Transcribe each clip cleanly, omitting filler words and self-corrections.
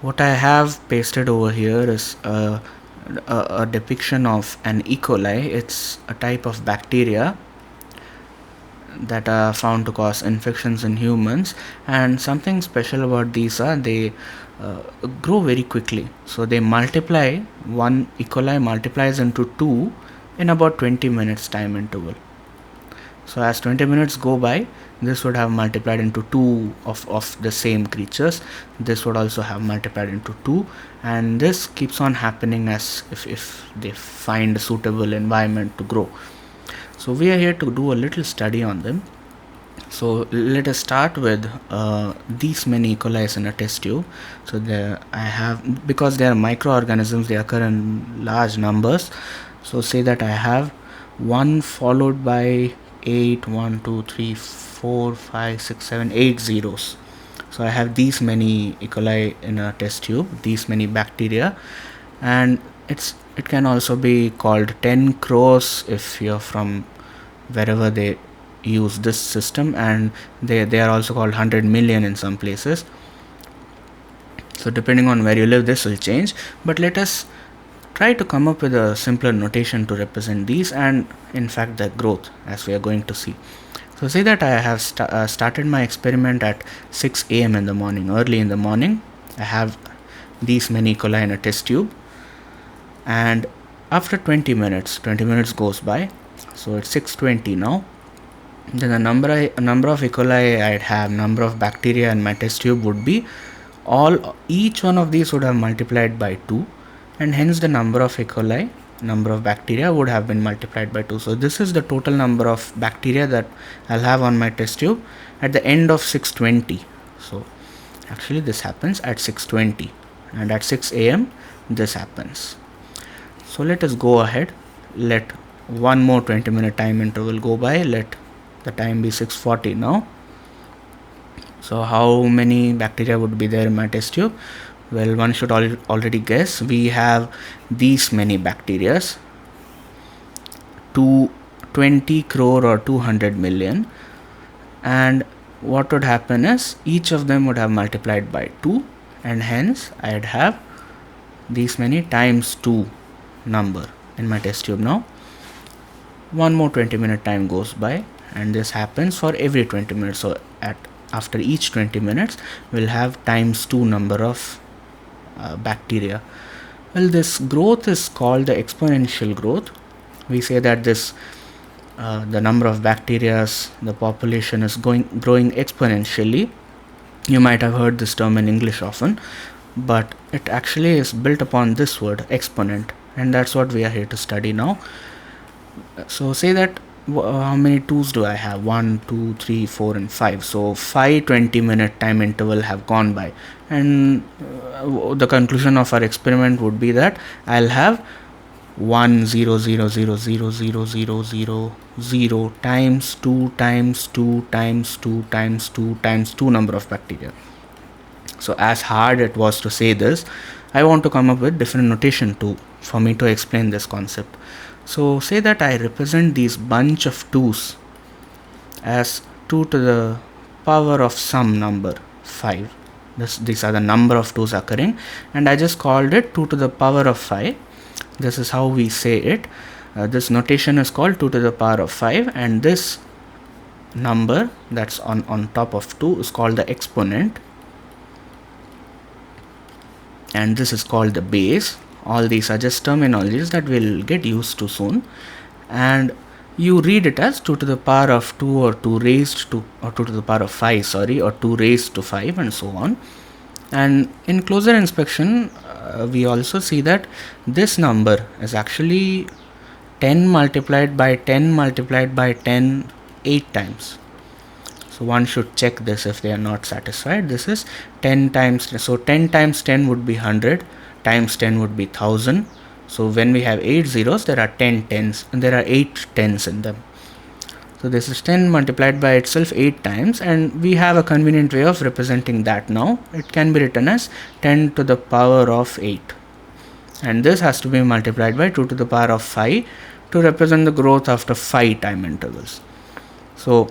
What I have pasted over here is a depiction of an E. coli. It's a type of bacteria that are found to cause infections in humans, and something special about these are they grow very quickly. So they multiply. One E. coli multiplies into 2 in about 20 minutes time interval. So as 20 minutes go by, this would have multiplied into 2 of the same creatures. This would also have multiplied into 2, and this keeps on happening as if they find a suitable environment to grow. So we are here to do a little study on them. So let us start with these many E. coli in a test tube. So there I have, because they are microorganisms, they occur in large numbers. So say that I have 1 followed by 8, 1, 2, 3, 4, 5, 6, 7, 8 zeros. So I have these many E. coli in a test tube, these many bacteria, and it can also be called 10 crores if you're from wherever they use this system, and they are also called 100 million in some places. So depending on where you live, this will change, but let us try to come up with a simpler notation to represent these and in fact the growth, as we are going to see. So say that I have started my experiment at 6 a.m. in the morning, early in the morning. I have these many E. coli in a test tube, and after 20 minutes goes by. So it's 6:20 now. Then the number of E. coli I'd have, number of bacteria in my test tube would be each one of these would have multiplied by 2, and hence the number of E. coli, number of bacteria would have been multiplied by 2. So this is the total number of bacteria that I'll have on my test tube at the end of 6:20. So actually this happens at 6:20, and at 6 a.m. this happens. So let us go ahead, let one more 20-minute time interval go by, let the time be 6:40 now. So how many bacteria would be there in my test tube? Well, one should already guess. We have these many bacteria, 20 crore or 200 million, and what would happen is each of them would have multiplied by 2, and hence I'd have these many times 2 number in my test tube now. One more 20-minute time goes by, and this happens for every 20 minutes. So after each 20 minutes we'll have times 2 number of bacteria. Well, this growth is called the exponential growth. We say that this the number of bacteria, the population is growing exponentially. You might have heard this term in English often, but it actually is built upon this word exponent, and that's what we are here to study now. So say that how many 2's do I have? 1, 2, 3, 4 and 5. So 5 20-minute time interval have gone by, and the conclusion of our experiment would be that I'll have 1 0 0 0 0 0 0 0 0 times 2 times 2 times 2 times 2 times 2 number of bacteria. So as hard it was to say this, I want to come up with different notation for me to explain this concept. So say that I represent these bunch of 2's as 2 to the power of some number 5. These are the number of 2's occurring, and I just called it 2 to the power of 5. This is how we say it. This notation is called 2 to the power of 5, and this number that's on top of 2 is called the exponent, and this is called the base. All these are just terminologies that we'll get used to soon, and you read it as 2 to the power of 2 or 2 raised to, or 2 to the power of 5, or 2 raised to 5 and so on. And in closer inspection, we also see that this number is actually 10 multiplied by 10 multiplied by 10 8 times. So one should check this if they are not satisfied. This is 10 times, so 10 times 10 would be 100, times 10 would be 1000. So when we have 8 zeros, there are 10 tens, and there are 8 tens in them. So this is 10 multiplied by itself 8 times, and we have a convenient way of representing that now. It can be written as 10 to the power of 8, and this has to be multiplied by 2 to the power of 5 to represent the growth after 5 time intervals. So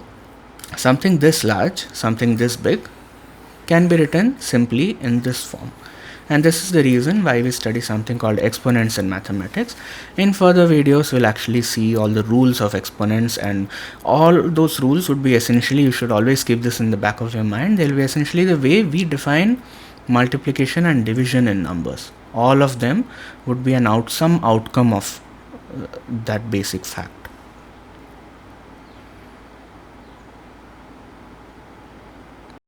something this large, something this big, can be written simply in this form. And this is the reason why we study something called exponents in mathematics. In further videos, we'll actually see all the rules of exponents, and all those rules would be essentially, you should always keep this in the back of your mind, they'll be essentially the way we define multiplication and division in numbers. All of them would be some outcome of that basic fact.